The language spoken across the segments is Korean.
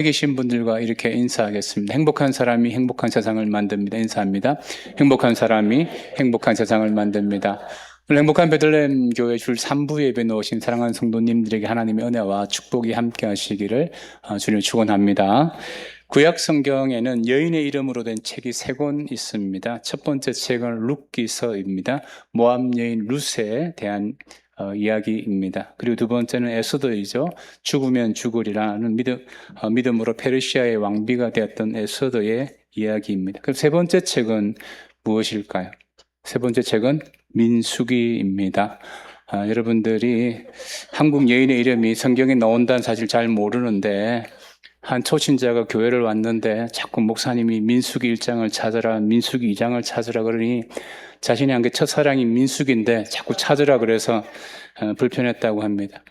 계신 분들과 이렇게 인사하겠습니다. 행복한 사람이 행복한 세상을 만듭니다. 인사합니다. 행복한 사람이 행복한 세상을 만듭니다. 오늘 행복한 베들레헴 교회 줄 3부 예배 놓으신 사랑하는 성도님들에게 하나님의 은혜와 축복이 함께 하시기를 주님 축원합니다. 구약 성경에는 여인의 이름으로 된 책이 3권 있습니다. 첫 번째 책은 룻기서입니다. 모압 여인 룻에 대한 이야기입니다. 그리고 두 번째는 에스더이죠. 죽으면 죽으리라는 믿음으로 페르시아의 왕비가 되었던 에스더의 이야기입니다. 그럼 세 번째 책은 무엇일까요? 세 번째 책은 민수기입니다. 여러분들이 한국 여인의 이름이 성경에 나온다는 사실 잘 모르는데 한 초신자가 교회를 왔는데 자꾸 목사님이 민수기 1장을 찾으라, 민수기 2장을 찾으라 그러니 자신의 한 게 첫사랑인 민수기인데 자꾸 찾으라 그래서 불편했다고 합니다.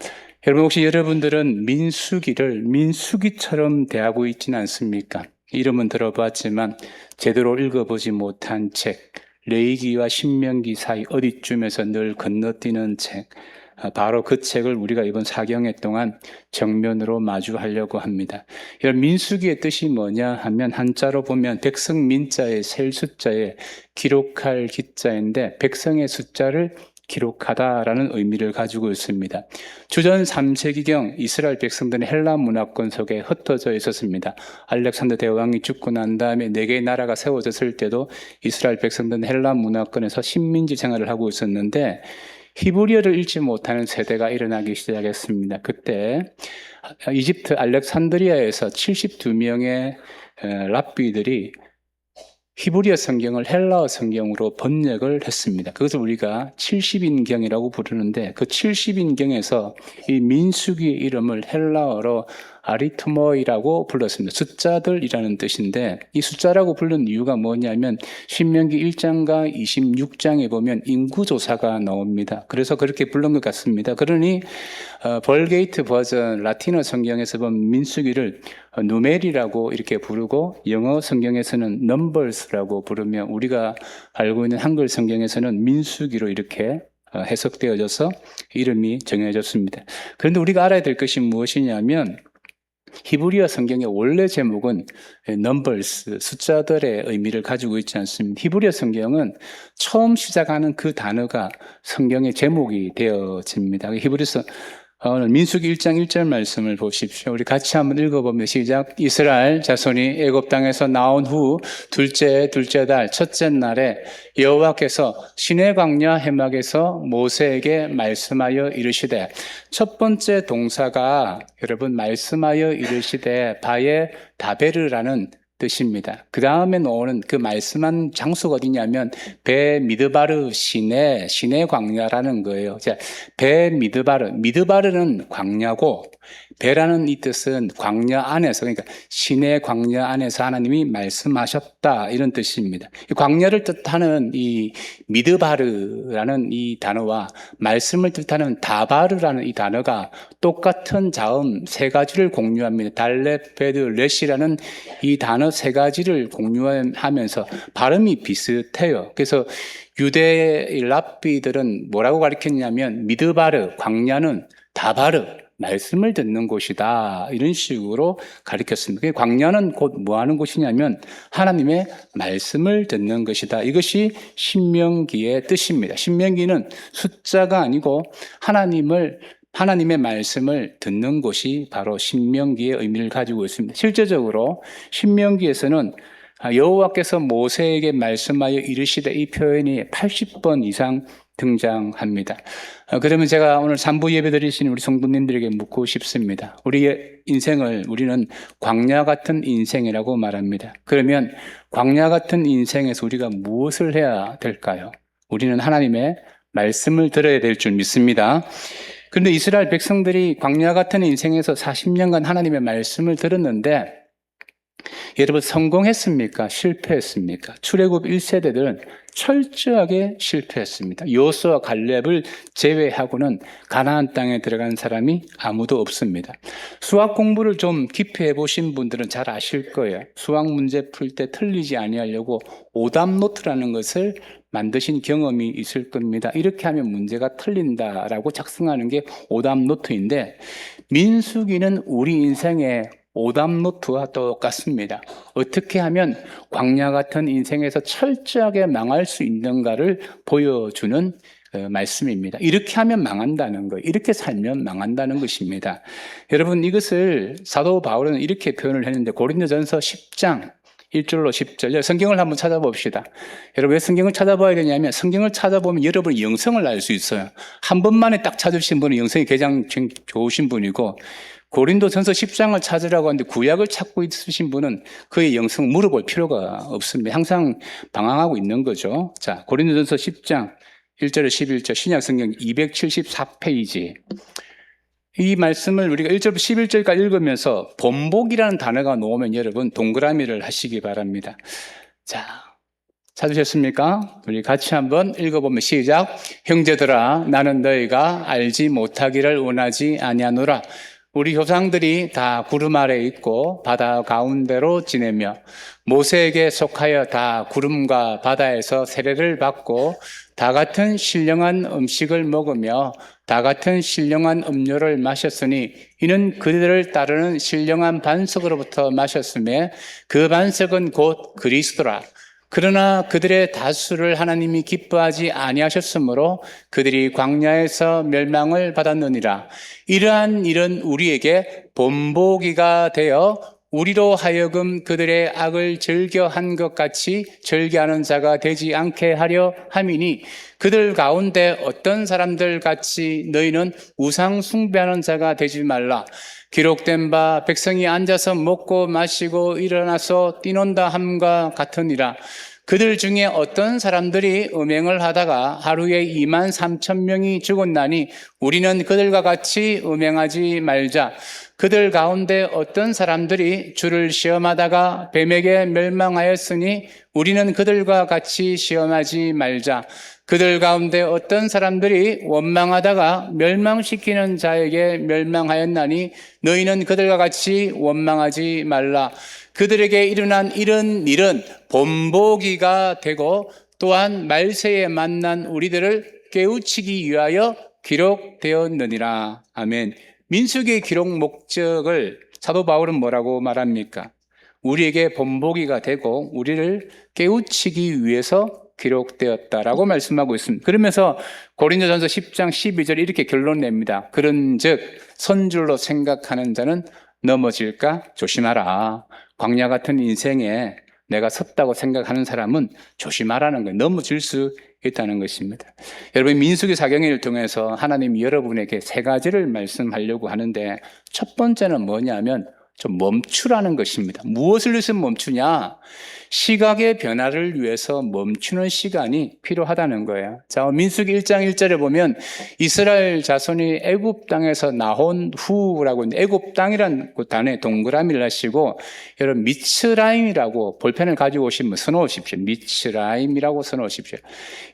여러분 혹시 여러분들은 민수기를 민수기처럼 대하고 있지는 않습니까? 이름은 들어봤지만 제대로 읽어보지 못한 책, 레위기와 신명기 사이 어디쯤에서 늘 건너뛰는 책, 바로 그 책을 우리가 이번 4경회 동안 정면으로 마주하려고 합니다. 이런 민수기의 뜻이 뭐냐 하면 한자로 보면 백성 민자의 셀 숫자에 기록할 기자인데 백성의 숫자를 기록하다라는 의미를 가지고 있습니다. 주전 3세기경 이스라엘 백성들은 헬라 문화권 속에 흩어져 있었습니다. 알렉산더 대왕이 죽고 난 다음에 4개의 나라가 세워졌을 때도 이스라엘 백성들은 헬라 문화권에서 식민지 생활을 하고 있었는데 히브리어를 읽지 못하는 세대가 일어나기 시작했습니다. 그때 이집트 알렉산드리아에서 72명의 랍비들이 히브리어 성경을 헬라어 성경으로 번역을 했습니다. 그것을 우리가 70인경이라고 부르는데 그 70인경에서 이 민수기의 이름을 헬라어로 아리트모이라고 불렀습니다. 숫자들이라는 뜻인데 이 숫자라고 부른 이유가 뭐냐면 신명기 1장과 26장에 보면 인구조사가 나옵니다. 그래서 그렇게 부른 것 같습니다. 그러니 벌게이트 버전 라틴어 성경에서 보면 민수기를 누메리라고 이렇게 부르고 영어 성경에서는 넘버스라고 부르며 우리가 알고 있는 한글 성경에서는 민수기로 이렇게 해석되어져서 이름이 정해졌습니다. 그런데 우리가 알아야 될 것이 무엇이냐면 히브리어 성경의 원래 제목은 넘버스, 숫자들의 의미를 가지고 있지 않습니다. 히브리어 성경은 처음 시작하는 그 단어가 성경의 제목이 되어집니다. 히브리서 오늘 민수기 1장 1절 말씀을 보십시오. 우리 같이 한번 읽어보면 시작. 이스라엘 자손이 애굽 땅에서 나온 후 둘째 달 첫째 날에 여호와께서 시내 광야 해막에서 모세에게 말씀하여 이르시되 첫 번째 동사가 여러분 말씀하여 이르시되 바에 다베르라는 뜻입니다. 그 다음에 나오는 그 말씀한 장소가 어디냐면 배 미드바르 시내 광야라는 거예요. 자, 배 미드바르는 광야고 배라는 이 뜻은 광야 안에서 그러니까 시내 광야 안에서 하나님이 말씀하셨다 이런 뜻입니다. 이 광야를 뜻하는 이 미드바르라는 이 단어와 말씀을 뜻하는 다바르라는 이 단어가 똑같은 자음 3가지를 공유합니다. 달렙, 베드, 레시라는 이 단어 3가지를 공유하면서 발음이 비슷해요. 그래서 유대 랍비들은 뭐라고 가르쳤냐면 미드바르, 광야는 다바르, 말씀을 듣는 곳이다. 이런 식으로 가르쳤습니다. 광야는 곧 뭐 하는 곳이냐면 하나님의 말씀을 듣는 것이다. 이것이 신명기의 뜻입니다. 신명기는 숫자가 아니고 하나님의 말씀을 듣는 곳이 바로 신명기의 의미를 가지고 있습니다. 실제적으로 신명기에서는 여호와께서 모세에게 말씀하여 이르시되 이 표현이 80번 이상 등장합니다. 그러면 제가 오늘 3부 예배 드리신 우리 성도님들에게 묻고 싶습니다. 우리의 인생을 우리는 광야 같은 인생이라고 말합니다. 그러면 광야 같은 인생에서 우리가 무엇을 해야 될까요? 우리는 하나님의 말씀을 들어야 될 줄 믿습니다. 그런데 이스라엘 백성들이 광야 같은 인생에서 40년간 하나님의 말씀을 들었는데 여러분 성공했습니까? 실패했습니까? 출애굽 1세대들은 철저하게 실패했습니다. 여호수아와 갈렙을 제외하고는 가나안 땅에 들어간 사람이 아무도 없습니다. 수학 공부를 좀 깊이 해보신 분들은 잘 아실 거예요. 수학 문제 풀 때 틀리지 아니하려고 오답 노트라는 것을 만드신 경험이 있을 겁니다. 이렇게 하면 문제가 틀린다라고 작성하는 게 오답 노트인데 민수기는 우리 인생의 오답노트와 똑같습니다. 어떻게 하면 광야 같은 인생에서 철저하게 망할 수 있는가를 보여주는 말씀입니다. 이렇게 하면 망한다는 거, 이렇게 살면 망한다는 것입니다. 여러분, 이것을 사도 바울은 이렇게 표현을 했는데 고린도전서 10장 1절로 10절, 성경을 한번 찾아봅시다. 여러분, 왜 성경을 찾아봐야 되냐면 성경을 찾아보면 여러분이 영성을 알 수 있어요. 한 번만에 딱 찾으신 분은 영성이 가장 좋으신 분이고, 고린도전서 10장을 찾으라고 하는데 구약을 찾고 있으신 분은 그의 영성 물어볼 필요가 없습니다. 항상 방황하고 있는 거죠. 자, 고린도전서 10장 1절에 11절 신약 성경 274페이지. 이 말씀을 우리가 1절부터 11절까지 읽으면서 번복이라는 단어가 나오면 여러분 동그라미를 하시기 바랍니다. 자, 찾으셨습니까? 우리 같이 한번 읽어보면 시작. 형제들아, 나는 너희가 알지 못하기를 원하지 아니하노라. 우리 조상들이 다 구름 아래 있고 바다 가운데로 지내며 모세에게 속하여 다 구름과 바다에서 세례를 받고 다 같은 신령한 음식을 먹으며 다 같은 신령한 음료를 마셨으니 이는 그들을 따르는 신령한 반석으로부터 마셨으며 그 반석은 곧 그리스도라. 그러나 그들의 다수를 하나님이 기뻐하지 아니하셨으므로 그들이 광야에서 멸망을 받았느니라. 이러한 일은 우리에게 본보기가 되어 우리로 하여금 그들의 악을 즐겨한 것 같이 즐겨하는 자가 되지 않게 하려 함이니 그들 가운데 어떤 사람들 같이 너희는 우상 숭배하는 자가 되지 말라. 기록된 바 백성이 앉아서 먹고 마시고 일어나서 뛰논다 함과 같으니라. 그들 중에 어떤 사람들이 음행을 하다가 하루에 23,000명이 죽었나니 우리는 그들과 같이 음행하지 말자. 그들 가운데 어떤 사람들이 주를 시험하다가 뱀에게 멸망하였으니 우리는 그들과 같이 시험하지 말자. 그들 가운데 어떤 사람들이 원망하다가 멸망시키는 자에게 멸망하였나니 너희는 그들과 같이 원망하지 말라. 그들에게 일어난 이런 일은 본보기가 되고 또한 말세에 만난 우리들을 깨우치기 위하여 기록되었느니라. 아멘. 민수기의 기록 목적을 사도 바울은 뭐라고 말합니까? 우리에게 본보기가 되고 우리를 깨우치기 위해서 기록되었다라고 말씀하고 있습니다. 그러면서 고린도전서 10장 12절에 이렇게 결론 냅니다. 그런즉 선줄로 생각하는 자는 넘어질까 조심하라. 광야 같은 인생에 내가 섰다고 생각하는 사람은 조심하라는 거예요. 넘어질 수 있다는 것입니다. 여러분, 민수기 사경을 통해서 하나님이 여러분에게 세 가지를 말씀하려고 하는데 첫 번째는 뭐냐면 좀 멈추라는 것입니다. 무엇을 위해서 멈추냐? 시각의 변화를 위해서 멈추는 시간이 필요하다는 거예요. 자, 민수기 1장 1절에 보면 이스라엘 자손이 애굽 땅에서 나온 후라고 있는데 애굽 땅이라는 그 단어에 동그라미를 하시고 여러분 미츠라임이라고 볼펜을 가지고 오시면 써놓으십시오. 미츠라임이라고 써놓으십시오.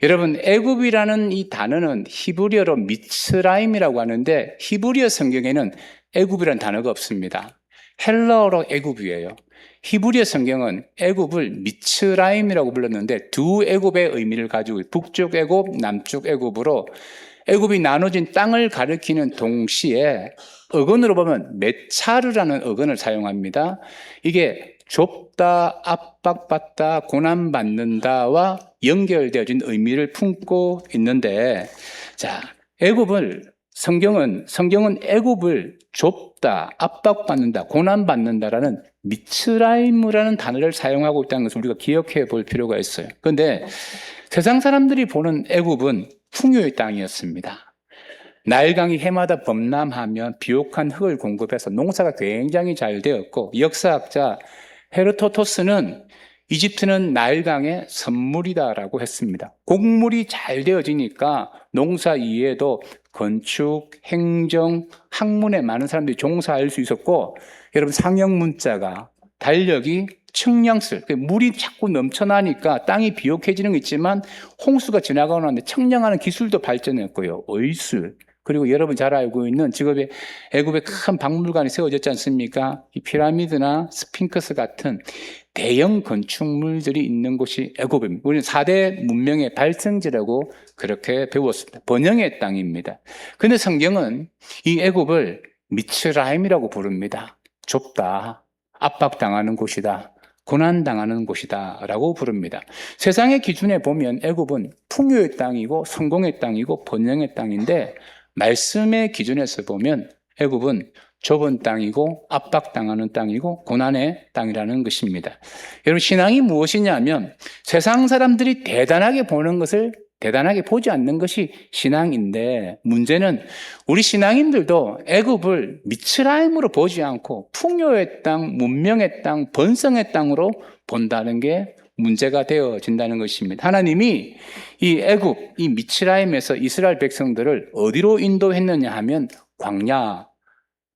여러분 애굽이라는 이 단어는 히브리어로 미츠라임이라고 하는데 히브리어 성경에는 애굽이라는 단어가 없습니다. 헬라어로 애굽이에요. 히브리어 성경은 애굽을 미츠라임이라고 불렀는데 두 애굽의 의미를 가지고 북쪽 애굽, 남쪽 애굽으로 애굽이 나눠진 땅을 가리키는 동시에 어근으로 보면 메차르라는 어근을 사용합니다. 이게 좁다, 압박받다, 고난받는다와 연결되어진 의미를 품고 있는데 자, 성경은 애굽을 좁다, 압박받는다, 고난받는다라는 미츠라임이라는 단어를 사용하고 있다는 것을 우리가 기억해 볼 필요가 있어요. 그런데 세상 사람들이 보는 애굽은 풍요의 땅이었습니다. 나일강이 해마다 범람하면 비옥한 흙을 공급해서 농사가 굉장히 잘 되었고 역사학자 헤로토토스는 이집트는 나일강의 선물이다라고 했습니다. 곡물이 잘 되어지니까 농사 이외에도 건축, 행정, 학문에 많은 사람들이 종사할 수 있었고 여러분 상형 문자가 달력이 청량슬, 물이 자꾸 넘쳐나니까 땅이 비옥해지는 게 있지만 홍수가 지나가고 나는데 청량하는 기술도 발전했고요. 의술, 그리고 여러분 잘 알고 있는 지금의 애굽에 큰 박물관이 세워졌지 않습니까? 이 피라미드나 스핑크스 같은 대형 건축물들이 있는 곳이 애굽입니다. 우리는 4대 문명의 발생지라고 그렇게 배웠습니다. 번영의 땅입니다. 그런데 성경은 이 애굽을 미츠라임이라고 부릅니다. 좁다, 압박당하는 곳이다, 고난당하는 곳이다 라고 부릅니다. 세상의 기준에 보면 애굽은 풍요의 땅이고 성공의 땅이고 번영의 땅인데, 말씀의 기준에서 보면 애굽은 좁은 땅이고 압박당하는 땅이고 고난의 땅이라는 것입니다. 여러분, 신앙이 무엇이냐면 세상 사람들이 대단하게 보는 것을 대단하게 보지 않는 것이 신앙인데, 문제는 우리 신앙인들도 애굽을 미츠라임으로 보지 않고 풍요의 땅, 문명의 땅, 번성의 땅으로 본다는 게 문제가 되어진다는 것입니다. 하나님이 이 애굽, 이 미츠라임에서 이스라엘 백성들을 어디로 인도했느냐 하면 광야,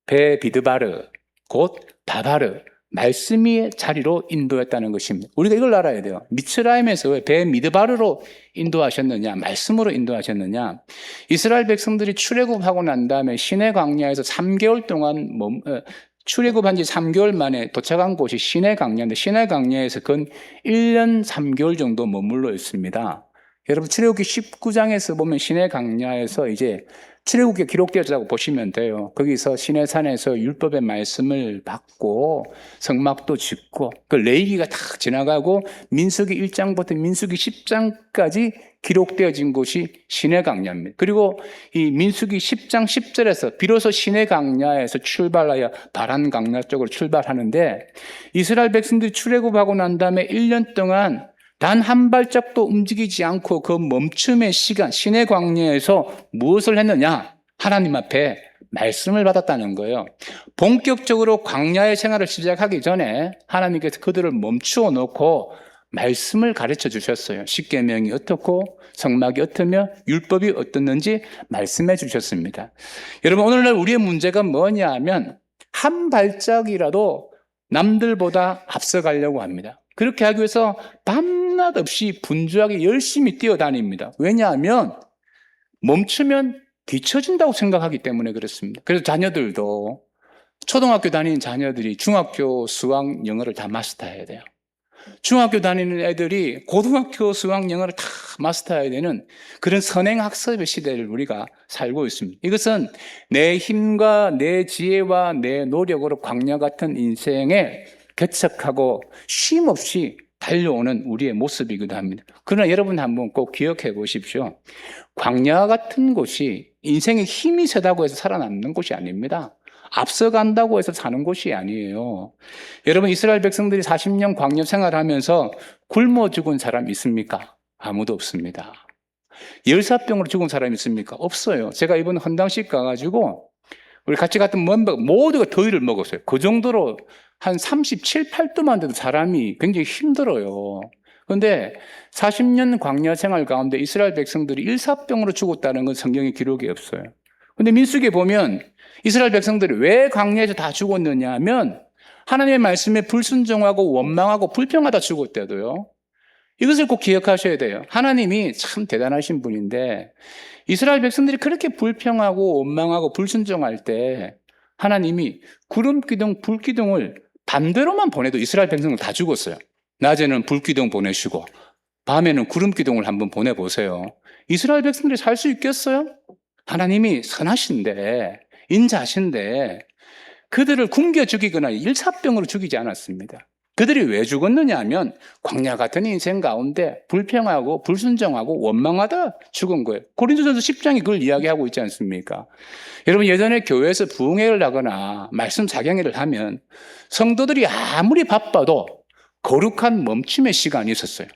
베비드바르, 곧 다바르, 말씀의 자리로 인도했다는 것입니다. 우리가 이걸 알아야 돼요. 미츠라임에서 왜 베미드바르로 인도하셨느냐, 말씀으로 인도하셨느냐. 이스라엘 백성들이 출애굽하고 난 다음에 시내 광야에서 3개월 동안 출애굽한 지 3개월 만에 도착한 곳이 시내 광야인데, 시내 광야에서 근 1년 3개월 정도 머물러 있습니다. 여러분, 출애굽기 19장에서 보면 시내 광야에서 이제 출애굽기가 기록되었다고 보시면 돼요. 거기서 시내산에서 율법의 말씀을 받고 성막도 짓고, 그 레위기가 딱 지나가고 민수기 1장부터 민수기 10장까지 기록되어진 곳이 시내 광야입니다. 그리고 이 민수기 10장 10절에서 비로소 시내 광야에서 출발하여 바란 광야 쪽으로 출발하는데, 이스라엘 백성들이 출애굽하고 난 다음에 1년 동안 단 한 발짝도 움직이지 않고 그 멈춤의 시간, 시내 광야에서 무엇을 했느냐? 하나님 앞에 말씀을 받았다는 거예요. 본격적으로 광야의 생활을 시작하기 전에 하나님께서 그들을 멈추어 놓고 말씀을 가르쳐 주셨어요. 십계명이 어떻고 성막이 어떠며 율법이 어떻는지 말씀해 주셨습니다. 여러분, 오늘날 우리의 문제가 뭐냐 하면 한 발짝이라도 남들보다 앞서가려고 합니다. 그렇게 하기 위해서 밤낮 없이 분주하게 열심히 뛰어다닙니다. 왜냐하면 멈추면 뒤처진다고 생각하기 때문에 그렇습니다. 그래서 자녀들도, 초등학교 다니는 자녀들이 중학교 수학 영어를 다 마스터해야 돼요. 중학교 다니는 애들이 고등학교 수학 영어를 다 마스터해야 되는 그런 선행학습의 시대를 우리가 살고 있습니다. 이것은 내 힘과 내 지혜와 내 노력으로 광야 같은 인생에 개척하고 쉼없이 달려오는 우리의 모습이기도 합니다. 그러나 여러분 한번 꼭 기억해 보십시오. 광야 같은 곳이 인생에 힘이 세다고 해서 살아남는 곳이 아닙니다. 앞서간다고 해서 사는 곳이 아니에요. 여러분, 이스라엘 백성들이 40년 광야 생활하면서 굶어 죽은 사람 있습니까? 아무도 없습니다. 열사병으로 죽은 사람 있습니까? 없어요. 제가 이번 헌당식 가가지고 우리 같이 갔던 멤버 모두가 더위를 먹었어요. 그 정도로 한 37, 8도만 돼도 사람이 굉장히 힘들어요. 그런데 40년 광야 생활 가운데 이스라엘 백성들이 일사병으로 죽었다는 건 성경에 기록이 없어요. 그런데 민수기에 보면 이스라엘 백성들이 왜 광야에서 다 죽었느냐 하면 하나님의 말씀에 불순종하고 원망하고 불평하다 죽었대도요. 이것을 꼭 기억하셔야 돼요. 하나님이 참 대단하신 분인데 이스라엘 백성들이 그렇게 불평하고 원망하고 불순종할 때 하나님이 구름기둥, 불기둥을 반대로만 보내도 이스라엘 백성들 다 죽었어요. 낮에는 불기둥 보내시고 밤에는 구름기둥을 한번 보내보세요. 이스라엘 백성들이 살 수 있겠어요? 하나님이 선하신데, 인자하신데 그들을 굶겨 죽이거나 일사병으로 죽이지 않았습니다. 그들이 왜 죽었느냐 하면 광야 같은 인생 가운데 불평하고 불순종하고 원망하다 죽은 거예요. 고린도전서 10장이 그걸 이야기하고 있지 않습니까? 여러분, 예전에 교회에서 부흥회를 하거나 말씀 자경회를 하면 성도들이 아무리 바빠도 거룩한 멈춤의 시간이 있었어요.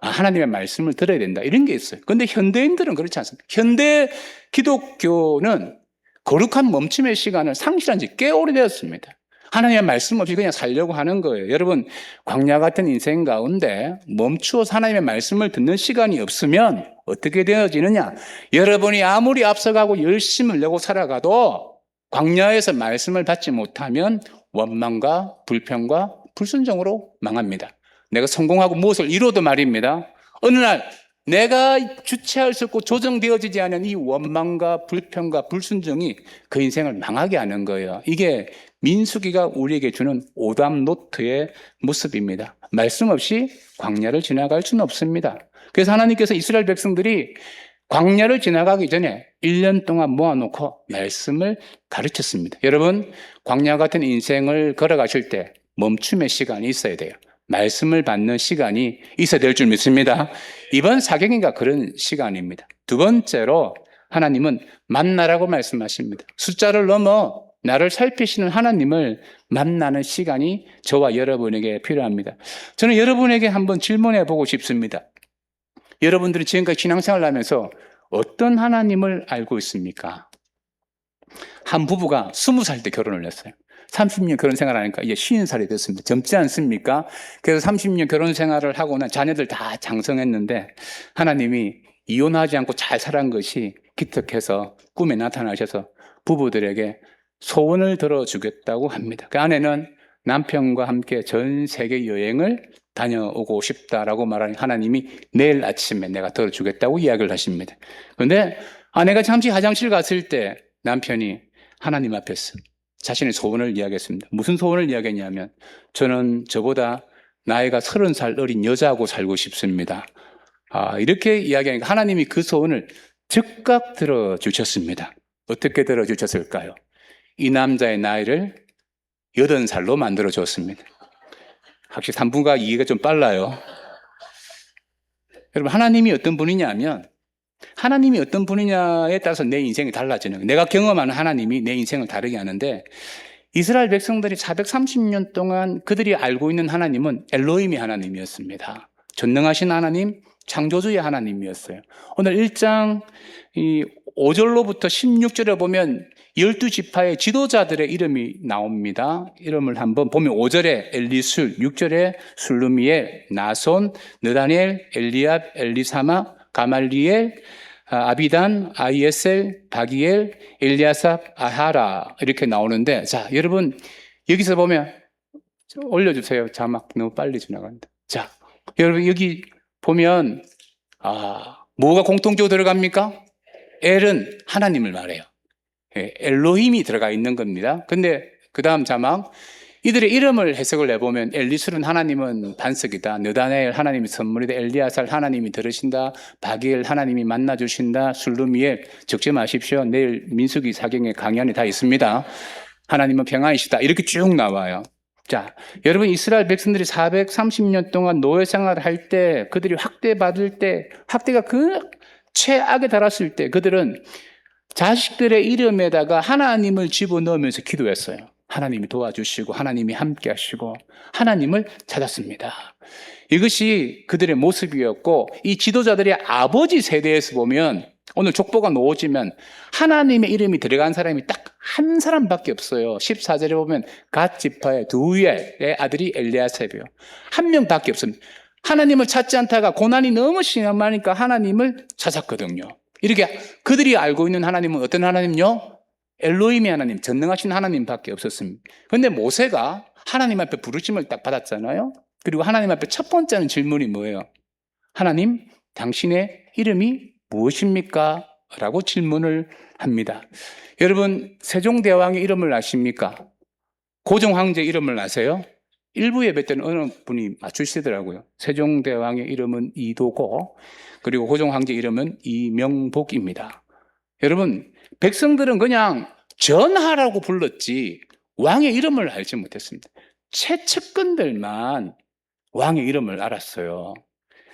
하나님의 말씀을 들어야 된다, 이런 게 있어요. 그런데 현대인들은 그렇지 않습니다. 현대 기독교는 거룩한 멈춤의 시간을 상실한 지 꽤 오래되었습니다. 하나님의 말씀 없이 그냥 살려고 하는 거예요. 여러분, 광야 같은 인생 가운데 멈추어서 하나님의 말씀을 듣는 시간이 없으면 어떻게 되어지느냐? 여러분이 아무리 앞서가고 열심을 내고 살아가도 광야에서 말씀을 받지 못하면 원망과 불평과 불순종으로 망합니다. 내가 성공하고 무엇을 이뤄도 말입니다. 어느 날 내가 주체할 수 없고 조정되어지지 않은 이 원망과 불평과 불순종이 그 인생을 망하게 하는 거예요. 이게 민수기가 우리에게 주는 오답 노트의 모습입니다. 말씀 없이 광야를 지나갈 수는 없습니다. 그래서 하나님께서 이스라엘 백성들이 광야를 지나가기 전에 1년 동안 모아놓고 말씀을 가르쳤습니다. 여러분, 광야 같은 인생을 걸어가실 때 멈춤의 시간이 있어야 돼요. 말씀을 받는 시간이 있어야 될 줄 믿습니다. 이번 사경인가 그런 시간입니다. 두 번째로 하나님은 만나라고 말씀하십니다. 숫자를 넘어 나를 살피시는 하나님을 만나는 시간이 저와 여러분에게 필요합니다. 저는 여러분에게 한번 질문해 보고 싶습니다. 여러분들이 지금까지 신앙생활을 하면서 어떤 하나님을 알고 있습니까? 한 부부가 20살 때 결혼을 했어요. 30년 결혼 생활하니까 이제 50살이 됐습니다. 젊지 않습니까? 그래서 30년 결혼 생활을 하고는 자녀들 다 장성했는데 하나님이 이혼하지 않고 잘 살아간 것이 기특해서 꿈에 나타나셔서 부부들에게 소원을 들어주겠다고 합니다. 그 아내는 남편과 함께 전 세계 여행을 다녀오고 싶다라고 말하니 하나님이 내일 아침에 내가 들어주겠다고 이야기를 하십니다. 그런데 아내가 잠시 화장실 갔을 때 남편이 하나님 앞에서 자신의 소원을 이야기했습니다. 무슨 소원을 이야기했냐면 저는 저보다 나이가 30살 어린 여자하고 살고 싶습니다. 이렇게 이야기하니까 하나님이 그 소원을 즉각 들어주셨습니다. 어떻게 들어주셨을까요? 이 남자의 나이를 80살로 만들어줬습니다. 확실히 3분과 이해가 좀 빨라요. 여러분, 하나님이 어떤 분이냐면 하나님이 어떤 분이냐에 따라서 내 인생이 달라지는 거예요. 내가 경험하는 하나님이 내 인생을 다르게 하는데 이스라엘 백성들이 430년 동안 그들이 알고 있는 하나님은 엘로힘이 하나님이었습니다. 전능하신 하나님, 창조주의 하나님이었어요. 오늘 1장 5절로부터 16절에 보면 12지파의 지도자들의 이름이 나옵니다. 이름을 한번 보면 5절에 엘리술, 6절에 술루미엘, 나손, 느다니엘, 엘리압, 엘리사마, 가말리엘, 아비단, 아이에셀, 바기엘, 엘리아삽, 아하라 이렇게 나오는데 자, 여러분 여기서 보면 올려주세요. 자막 너무 빨리 지나간다. 자, 여러분 여기 보면 뭐가 공통적으로 들어갑니까? 엘은 하나님을 말해요. 엘로힘이 들어가 있는 겁니다. 근데 그 다음 자막 이들의 이름을 해석을 해보면 엘리술은 하나님은 반석이다. 느다넬 하나님이 선물이다. 엘리아살 하나님이 들으신다. 바기엘 하나님이 만나주신다. 술루미엘 적지 마십시오. 내일 민수기 사경에 강연이 다 있습니다. 하나님은 평안이시다. 이렇게 쭉 나와요. 자, 여러분 이스라엘 백성들이 430년 동안 노예 생활을 할 때 그들이 학대받을 때 학대가 그 최악에 달았을 때 그들은 자식들의 이름에다가 하나님을 집어넣으면서 기도했어요. 하나님이 도와주시고 하나님이 함께 하시고 하나님을 찾았습니다. 이것이 그들의 모습이었고 이 지도자들의 아버지 세대에서 보면 오늘 족보가 놓아지면 하나님의 이름이 들어간 사람이 딱 한 사람밖에 없어요. 14절에 보면 갓 지파의 두우엘의 아들이 엘리야셉이요. 한 명밖에 없습니다. 하나님을 찾지 않다가 고난이 너무 심하니까 하나님을 찾았거든요. 이렇게 그들이 알고 있는 하나님은 어떤 하나님요? 엘로힘의 하나님, 전능하신 하나님밖에 없었습니다. 그런데 모세가 하나님 앞에 부르심을 딱 받았잖아요. 그리고 하나님 앞에 첫 번째 하는 질문이 뭐예요? 하나님, 당신의 이름이 무엇입니까? 라고 질문을 합니다. 여러분, 세종대왕의 이름을 아십니까? 고종황제 이름을 아세요? 일부 예배 때는 어느 분이 맞추시더라고요. 세종대왕의 이름은 이도고 그리고 고종황제 이름은 이명복입니다. 여러분, 백성들은 그냥 전하라고 불렀지 왕의 이름을 알지 못했습니다. 최측근들만 왕의 이름을 알았어요.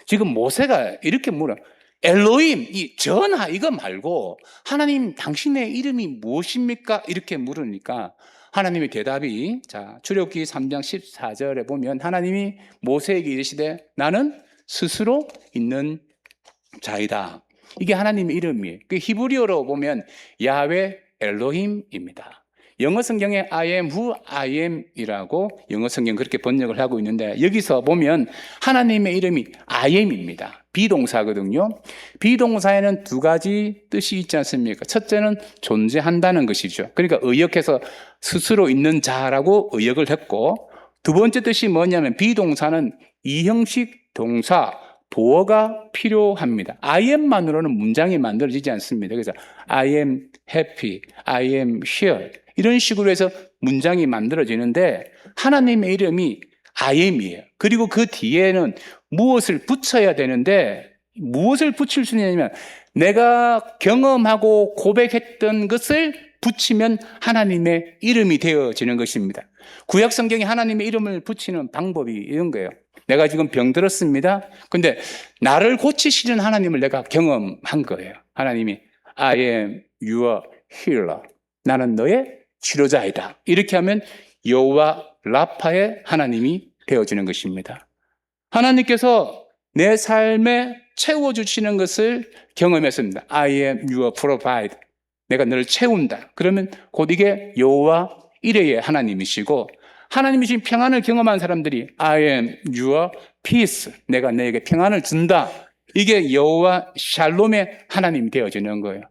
지금 모세가 이렇게 물어. 엘로힘, 이 전하 이거 말고 하나님 당신의 이름이 무엇입니까? 이렇게 물으니까 하나님의 대답이 자 출애굽기 3장 14절에 보면 하나님이 모세에게 이르시되 나는 스스로 있는 자이다. 이게 하나님의 이름이에요. 그 히브리어로 보면 야훼 엘로힘입니다. 영어 성경에 I am who I am이라고 영어 성경 그렇게 번역을 하고 있는데 여기서 보면 하나님의 이름이 I am입니다. 비동사거든요. 비동사에는 두 가지 뜻이 있지 않습니까? 첫째는 존재한다는 것이죠. 그러니까 의역해서 스스로 있는 자라고 의역을 했고 두 번째 뜻이 뭐냐면 비동사는 이형식 동사 보어가 필요합니다. I am만으로는 문장이 만들어지지 않습니다. 그래서 I am happy, I am here 이런 식으로 해서 문장이 만들어지는데 하나님의 이름이 I am이에요. 그리고 그 뒤에는 무엇을 붙여야 되는데 무엇을 붙일 수 있냐면 내가 경험하고 고백했던 것을 붙이면 하나님의 이름이 되어지는 것입니다. 구약 성경에 하나님의 이름을 붙이는 방법이 이런 거예요. 내가 지금 병들었습니다. 근데 나를 고치시는 하나님을 내가 경험한 거예요. 하나님이 I am your healer. 나는 너의 치료자이다. 이렇게 하면 여호와 라파의 하나님이 되어지는 것입니다. 하나님께서 내 삶에 채워주시는 것을 경험했습니다. I am your provider. 내가 너를 채운다. 그러면 곧 이게 여호와 이레의 하나님이시고, 하나님이 지금 평안을 경험한 사람들이 I am your peace. 내가 너에게 평안을 준다. 이게 여호와 샬롬의 하나님이 되어지는 거예요.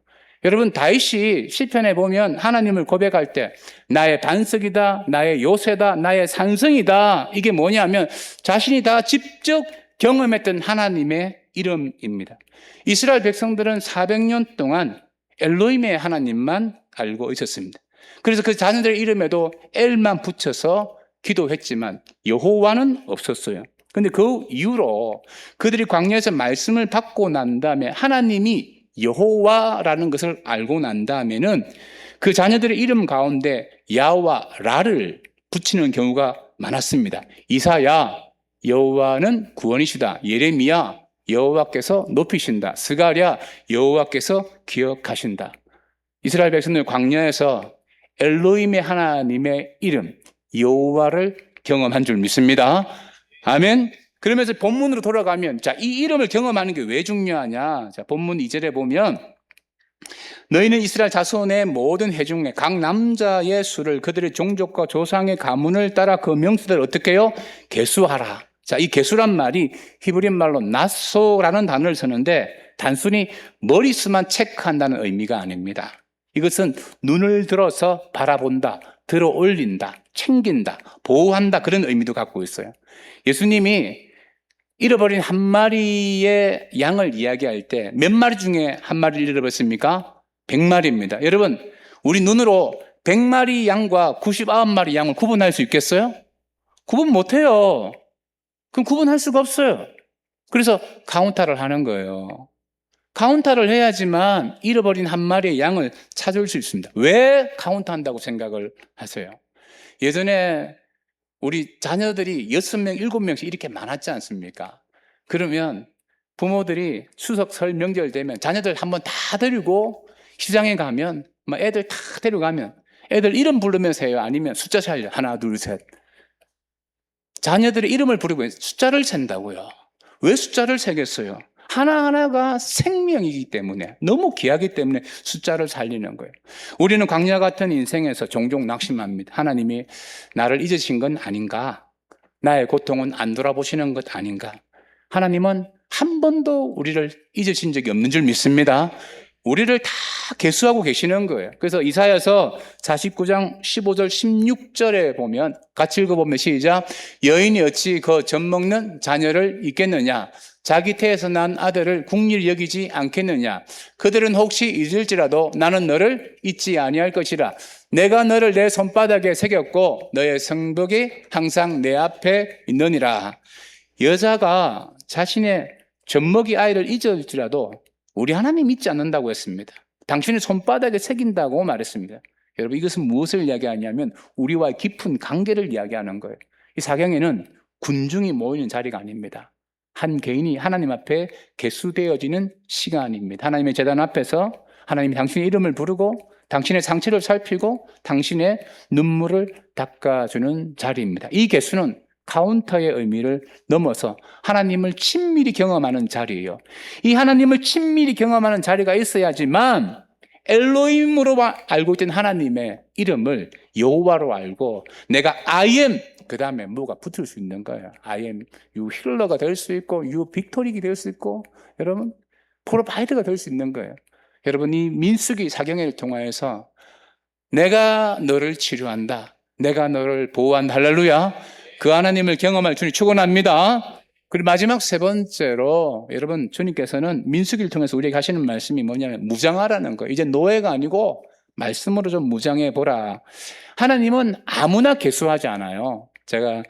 여러분, 다윗이 시편에 보면 하나님을 고백할 때 나의 반석이다, 나의 요새다, 나의 산성이다. 이게 뭐냐면 자신이 다 직접 경험했던 하나님의 이름입니다. 이스라엘 백성들은 400년 동안 엘로힘의 하나님만 알고 있었습니다. 그래서 그 자녀들의 이름에도 엘만 붙여서 기도했지만 여호와는 없었어요. 근데 그 이후로 그들이 광야에서 말씀을 받고 난 다음에 하나님이 여호와라는 것을 알고 난 다음에는 그 자녀들의 이름 가운데 야와 라를 붙이는 경우가 많았습니다. 이사야, 여호와는 구원이시다. 예레미야, 여호와께서 높이신다. 스가랴, 여호와께서 기억하신다. 이스라엘 백성들 광야에서 엘로힘의 하나님의 이름 여호와를 경험한 줄 믿습니다. 아멘. 그러면서 본문으로 돌아가면, 자, 이 이름을 경험하는 게 왜 중요하냐? 자, 본문 2절에 보면 너희는 이스라엘 자손의 모든 회중에 각 남자의 수를 그들의 종족과 조상의 가문을 따라 그 명수들을 어떻게 해요? 계수하라. 자, 이 계수란 말이 히브리어 말로 나소라는 단어를 쓰는데 단순히 머리수만 체크한다는 의미가 아닙니다. 이것은 눈을 들어서 바라본다, 들어 올린다, 챙긴다, 보호한다, 그런 의미도 갖고 있어요. 예수님이 잃어버린 한 마리의 양을 이야기할 때 몇 마리 중에 한 마리를 잃어버렸습니까? 100마리입니다. 여러분, 우리 눈으로 100마리 양과 99마리 양을 구분할 수 있겠어요? 구분 못해요. 그럼 구분할 수가 없어요. 그래서 카운터를 하는 거예요. 카운터를 해야지만 잃어버린 한 마리의 양을 찾을 수 있습니다. 왜 카운터한다고 생각을 하세요? 예전에 우리 자녀들이 6명, 7명씩 이렇게 많았지 않습니까? 그러면 부모들이 추석, 설, 명절 되면 자녀들 한번 다 데리고 시장에 가면, 애들 다 데려가면 애들 이름 부르면서 해요? 아니면 숫자 세요? 하나, 둘, 셋. 자녀들의 이름을 부르고 숫자를 센다고요. 왜 숫자를 세겠어요? 하나하나가 생명이기 때문에, 너무 귀하기 때문에 숫자를 살리는 거예요. 우리는 광야 같은 인생에서 종종 낙심합니다. 하나님이 나를 잊으신 건 아닌가? 나의 고통은 안 돌아보시는 것 아닌가? 하나님은 한 번도 우리를 잊으신 적이 없는 줄 믿습니다. 우리를 다 계수하고 계시는 거예요. 그래서 이사야서 49장 15절 16절에 보면, 같이 읽어보면 시작. 여인이 어찌 그 젖 먹는 자녀를 잊겠느냐? 자기 태에서 난 아들을 국리를 여기지 않겠느냐? 그들은 혹시 잊을지라도 나는 너를 잊지 아니할 것이라. 내가 너를 내 손바닥에 새겼고 너의 성벽이 항상 내 앞에 있느니라. 여자가 자신의 젖먹이 아이를 잊을지라도 우리 하나님 잊지 않는다고 했습니다. 당신의 손바닥에 새긴다고 말했습니다. 여러분, 이것은 무엇을 이야기하냐면 우리와의 깊은 관계를 이야기하는 거예요. 이 사경에는 군중이 모이는 자리가 아닙니다. 한 개인이 하나님 앞에 계수되어지는 시간입니다. 하나님의 제단 앞에서 하나님이 당신의 이름을 부르고 당신의 상처를 살피고 당신의 눈물을 닦아주는 자리입니다. 이 계수는 카운터의 의미를 넘어서 하나님을 친밀히 경험하는 자리예요. 이 하나님을 친밀히 경험하는 자리가 있어야지만 엘로힘으로 알고 있던 하나님의 이름을 여호와로 알고 내가 I am, 그 다음에 뭐가 붙을 수 있는 거예요. I am you healer가 될 수 있고 you victory가 될 수 있고 여러분 provider가 될 수 있는 거예요. 여러분, 이 민수기 사경을 통해서 내가 너를 치료한다, 내가 너를 보호한다, 할렐루야, 그 하나님을 경험할 주님 축원합니다. 그리고 마지막 세 번째로 여러분, 주님께서는 민수기를 통해서 우리에게 하시는 말씀이 뭐냐면 무장하라는 거예요. 이제 노예가 아니고 말씀으로 좀 무장해 보라. 하나님은 아무나 계수하지 않아요. 제가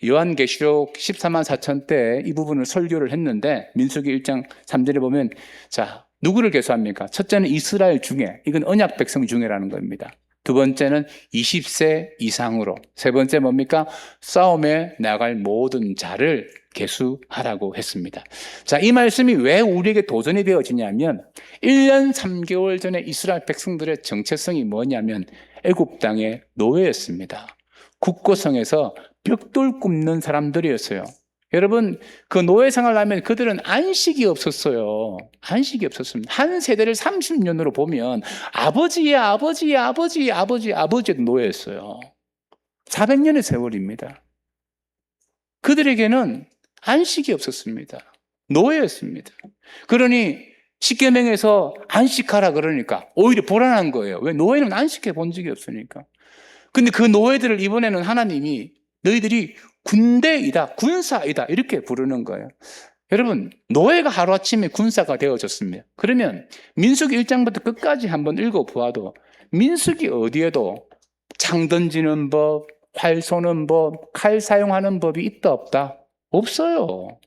요한계시록 14만 4천 때 이 부분을 설교를 했는데 민수기 1장 3절에 보면 자, 누구를 계수합니까? 첫째는 이스라엘 중에, 이건 언약 백성 중에라는 겁니다. 두 번째는 20세 이상으로, 세 번째 뭡니까? 싸움에 나갈 모든 자를 계수하라고 했습니다. 자, 이 말씀이 왜 우리에게 도전이 되어지냐면 1년 3개월 전에 이스라엘 백성들의 정체성이 뭐냐면 애굽 땅의 노예였습니다. 국고성에서 벽돌 굽는 사람들이었어요. 여러분, 그 노예 생활을 하면 그들은 안식이 없었어요. 안식이 없었습니다. 한 세대를 30년으로 보면 아버지의 아버지도 노예였어요. 400년의 세월입니다. 그들에게는 안식이 없었습니다. 노예였습니다. 그러니 십계명에서 안식하라 그러니까 오히려 불안한 거예요. 왜? 노예는 안식해 본 적이 없으니까. 근데 그 노예들을 이번에는 하나님이 너희들이 군대이다, 군사이다 이렇게 부르는 거예요. 여러분, 노예가 하루아침에 군사가 되어졌습니다. 그러면 민수기 1장부터 끝까지 한번 읽어보아도 민수기 어디에도 창 던지는 법, 활 쏘는 법, 칼 사용하는 법이 있다 없다? 없어요.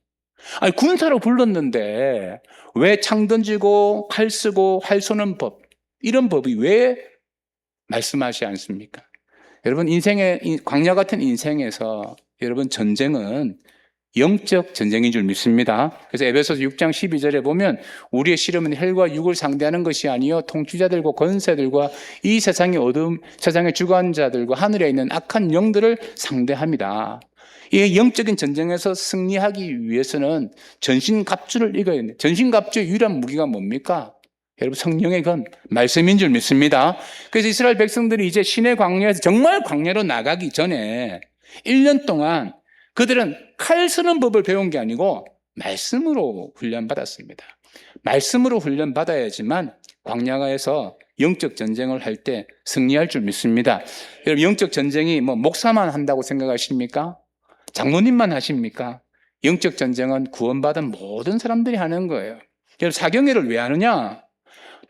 아니, 군사로 불렀는데 왜 창 던지고 칼 쓰고 활 쏘는 법, 이런 법이 왜 말씀하지 않습니까? 여러분, 광야 같은 인생에서 여러분, 전쟁은 영적 전쟁인 줄 믿습니다. 그래서 에베소서 6장 12절에 보면 우리의 씨름은 혈과 육을 상대하는 것이 아니요 통치자들과 권세들과 이 세상의 어둠, 세상의 주관자들과 하늘에 있는 악한 영들을 상대합니다. 이 영적인 전쟁에서 승리하기 위해서는 전신갑주를 이겨야 됩니다. 전신갑주의 유일한 무기가 뭡니까? 여러분, 성령의 건 말씀인 줄 믿습니다. 그래서 이스라엘 백성들이 이제 시내 광야에서 정말 광야로 나가기 전에 1년 동안 그들은 칼 쓰는 법을 배운 게 아니고 말씀으로 훈련받았습니다. 말씀으로 훈련받아야지만 광야에서 영적 전쟁을 할 때 승리할 줄 믿습니다. 여러분, 영적 전쟁이 목사만 한다고 생각하십니까? 장로님만 하십니까? 영적 전쟁은 구원받은 모든 사람들이 하는 거예요. 여러분, 사경회를 왜 하느냐?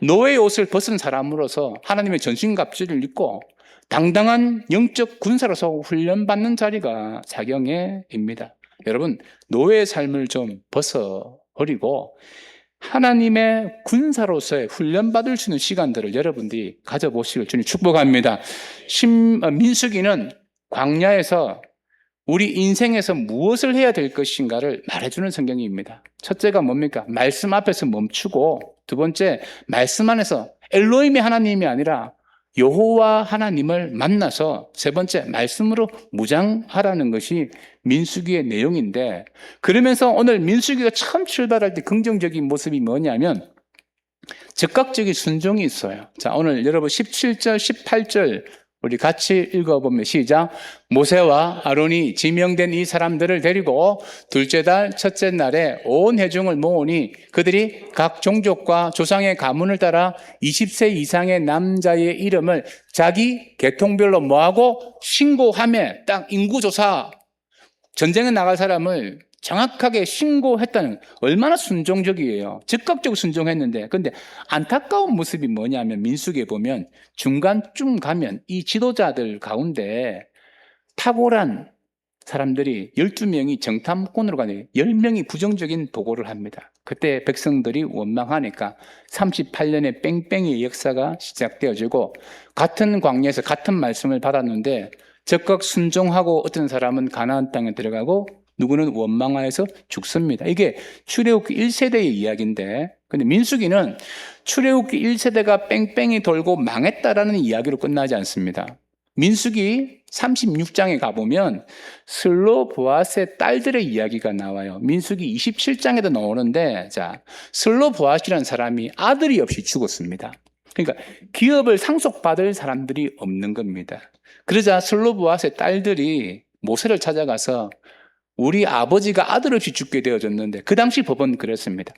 노예의 옷을 벗은 사람으로서 하나님의 전신갑주를 입고 당당한 영적 군사로서 훈련받는 자리가 사경회입니다. 여러분, 노예의 삶을 좀 벗어버리고 하나님의 군사로서의 훈련받을 수 있는 시간들을 여러분들이 가져보시길 주님 축복합니다. 민수기는 광야에서 우리 인생에서 무엇을 해야 될 것인가를 말해주는 성경입니다. 첫째가 뭡니까? 말씀 앞에서 멈추고, 두 번째, 말씀 안에서 엘로힘이 하나님이 아니라 여호와 하나님을 만나서, 세 번째, 말씀으로 무장하라는 것이 민수기의 내용인데, 그러면서 오늘 민수기가 처음 출발할 때 긍정적인 모습이 뭐냐면 즉각적인 순종이 있어요. 자, 오늘 여러분 17절, 18절 우리 같이 읽어보면 시작. 모세와 아론이 지명된 이 사람들을 데리고 둘째 달 첫째 날에 온 회중을 모으니 그들이 각 종족과 조상의 가문을 따라 20세 이상의 남자의 이름을 자기 계통별로 모아고 신고하며, 딱 인구조사, 전쟁에 나갈 사람을 정확하게 신고했다는, 얼마나 순종적이에요. 즉각적으로 순종했는데, 근데 안타까운 모습이 뭐냐면 민수기에 보면 중간쯤 가면 이 지도자들 가운데 탁월한 사람들이 12명이 정탐꾼으로 가니 10명이 부정적인 보고를 합니다. 그때 백성들이 원망하니까 38년의 뺑뺑이 역사가 시작되어지고, 같은 광야에서 같은 말씀을 받았는데 적극 순종하고 어떤 사람은 가나안 땅에 들어가고 누구는 원망하여서 죽습니다. 이게 출애굽기 1세대의 이야기인데, 근데 민수기는 출애굽기 1세대가 뺑뺑이 돌고 망했다라는 이야기로 끝나지 않습니다. 민수기 36장에 가보면 슬로보앗의 딸들의 이야기가 나와요. 민수기 27장에도 나오는데, 자, 슬로보앗이라는 사람이 아들이 없이 죽었습니다. 그러니까 기업을 상속받을 사람들이 없는 겁니다. 그러자 슬로보앗의 딸들이 모세를 찾아가서 우리 아버지가 아들 없이 죽게 되어졌는데, 그 당시 법은 그랬습니다.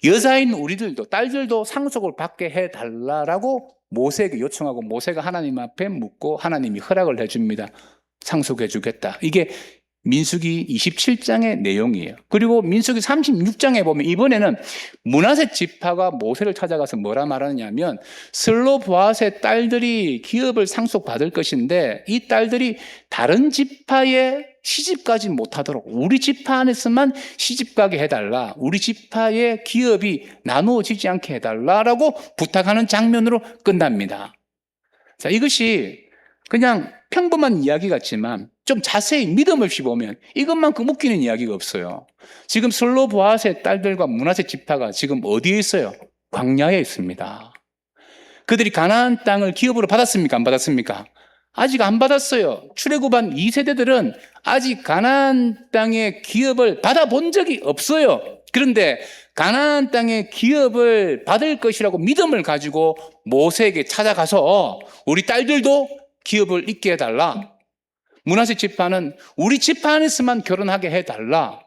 여자인 우리들도, 딸들도 상속을 받게 해달라고 모세에게 요청하고, 모세가 하나님 앞에 묻고 하나님이 허락을 해줍니다. 상속해 주겠다. 이게 민수기 27장의 내용이에요. 그리고 민수기 36장에 보면 이번에는 므낫세 지파가 모세를 찾아가서 뭐라 말하느냐면, 슬로보앗의 딸들이 기업을 상속받을 것인데 이 딸들이 다른 지파의 시집가지 못하도록 우리 지파 안에서만 시집가게 해달라. 우리 지파의 기업이 나누어지지 않게 해달라라고 부탁하는 장면으로 끝납니다. 자, 이것이 그냥 평범한 이야기 같지만 좀 자세히 믿음 없이 보면 이것만큼 웃기는 이야기가 없어요. 지금 슬로보아스의 딸들과 므낫세 지파가 지금 어디에 있어요? 광야에 있습니다. 그들이 가나안 땅을 기업으로 받았습니까? 안 받았습니까? 아직 안 받았어요. 출애굽한 2세대들은 아직 가나안 땅의 기업을 받아본 적이 없어요. 그런데 가나안 땅의 기업을 받을 것이라고 믿음을 가지고 모세에게 찾아가서 우리 딸들도 기업을 있게 해달라. 므낫세 지파는 우리 지파 안에서만 결혼하게 해달라.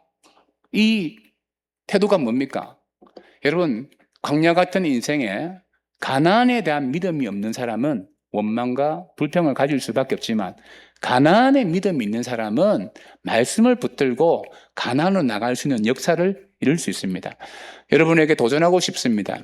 이 태도가 뭡니까? 여러분, 광야 같은 인생에 가나안에 대한 믿음이 없는 사람은 원망과 불평을 가질 수밖에 없지만 가나안에 믿음이 있는 사람은 말씀을 붙들고 가나안으로 나갈 수 있는 역사를 이룰 수 있습니다. 여러분에게 도전하고 싶습니다.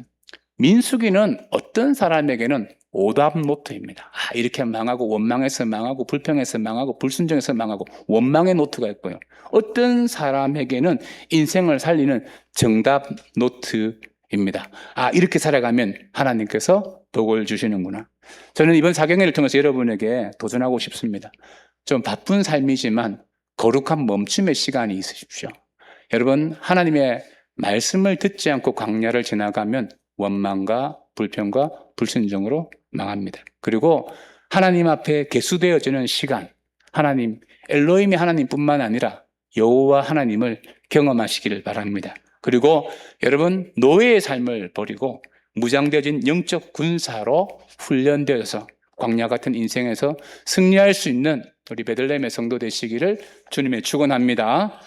민수기는 어떤 사람에게는 오답 노트입니다. 이렇게 망하고 원망해서 망하고 불평해서 망하고 불순종해서 망하고 원망의 노트가 있고요. 어떤 사람에게는 인생을 살리는 정답 노트입니다. 이렇게 살아가면 하나님께서 복을 주시는구나. 저는 이번 사경회를 통해서 여러분에게 도전하고 싶습니다. 좀 바쁜 삶이지만 거룩한 멈춤의 시간이 있으십시오. 여러분, 하나님의 말씀을 듣지 않고 광야를 지나가면 원망과 불평과 불순종으로 망합니다. 그리고 하나님 앞에 계수되어지는 시간, 하나님, 엘로힘이 하나님뿐만 아니라 여호와 하나님을 경험하시기를 바랍니다. 그리고 여러분, 노예의 삶을 버리고 무장되어진 영적 군사로 훈련되어서 광야 같은 인생에서 승리할 수 있는 우리 베들레헴의 성도 되시기를 주님의 축원합니다.